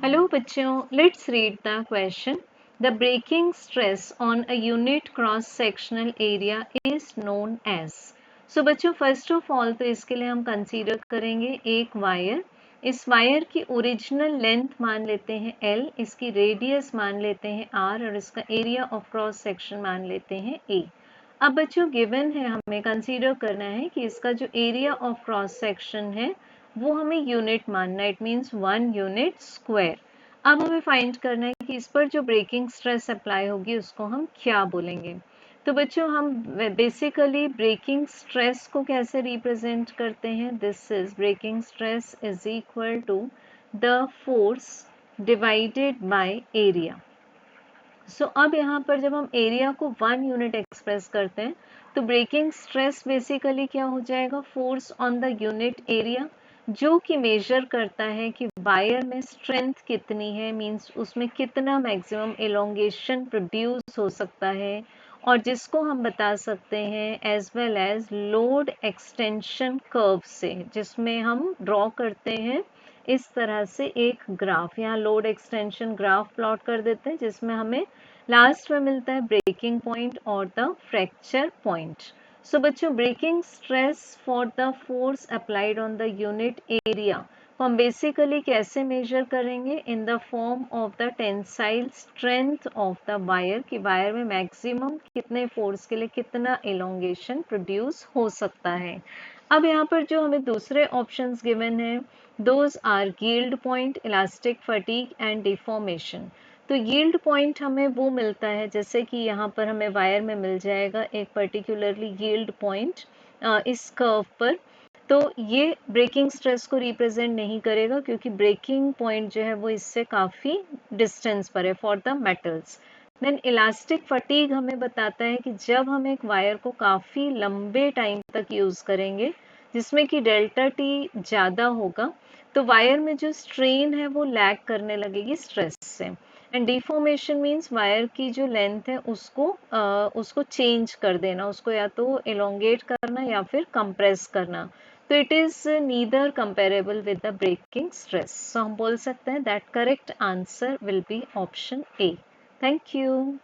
Hello बच्चों, let's read the question. The breaking stress on a unit cross sectional area is known as. So बच्चों first of all तो इसके लिए हम consider करेंगे एक वायर. इस वायर की ओरिजिनल लेंथ मान लेते हैं L, इसकी रेडियस मान लेते हैं R और इसका एरिया ऑफ क्रॉस सेक्शन मान लेते हैं A. अब बच्चों गिवन है, हमें कंसीडर करना है कि इसका जो एरिया ऑफ क्रॉस सेक्शन है वो हमें यूनिट मानना है, इट मीन्स 1 यूनिट स्क्वायर. अब हमें फाइंड करना है कि इस पर जो ब्रेकिंग स्ट्रेस अप्लाई होगी उसको हम क्या बोलेंगे. तो बच्चों हम बेसिकली ब्रेकिंग स्ट्रेस को कैसे रिप्रेजेंट करते हैं. This is breaking stress is equal to the force divided by area. So अब यहाँ पर जब हम एरिया को 1 यूनिट एक्सप्रेस करते हैं तो ब्रेकिंग स्ट्रेस बेसिकली क्या हो जाएगा, force on the unit area, जो कि मेजर करता है कि वायर में स्ट्रेंथ कितनी है, मींस उसमें कितना मैक्सिमम एलोंगेशन प्रोड्यूस हो सकता है, और जिसको हम बता सकते हैं as well as load extension curve से, जिसमें हम ड्रॉ करते हैं इस तरह से एक ग्राफ. यहाँ लोड एक्सटेंशन ग्राफ प्लॉट कर देते हैं जिसमें हमें लास्ट में मिलता है ब्रेकिंग पॉइंट और द फ्रैक्चर पॉइंट. सो बच्चों breaking stress for the force applied on the unit area को हम बेसिकली कैसे मेजर करेंगे, in the form of the tensile strength of the wire, कि वायर में मैक्सिमम कितने फोर्स के लिए कितना एलोंगेशन प्रोड्यूस हो सकता है. अब यहाँ पर जो हमें दूसरे ऑप्शंस गिवन है, those are yield point, elastic fatigue and deformation. तो यील्ड पॉइंट हमें वो मिलता है जैसे कि यहाँ पर हमें वायर में मिल जाएगा एक पर्टिकुलरली यील्ड पॉइंट इस कर्व पर. तो ये ब्रेकिंग स्ट्रेस को रिप्रेजेंट नहीं करेगा क्योंकि ब्रेकिंग पॉइंट जो है वो इससे काफ़ी डिस्टेंस पर है for the metals. Then elastic fatigue हमें बताता है कि जब हम एक वायर को काफ़ी लंबे टाइम तक यूज़ करेंगे जिसमें कि डेल्टा टी ज़्यादा होगा तो वायर में जो स्ट्रेन है वो लैग करने लगेगी स्ट्रेस से. एंड डिफॉर्मेशन मीन्स वायर की जो लेंथ है उसको चेंज कर देना, उसको या तो एलोंगेट करना या फिर कंप्रेस करना. तो it is neither comparable with the breaking stress. So हम बोल सकते हैं that correct answer will be option A. Thank you.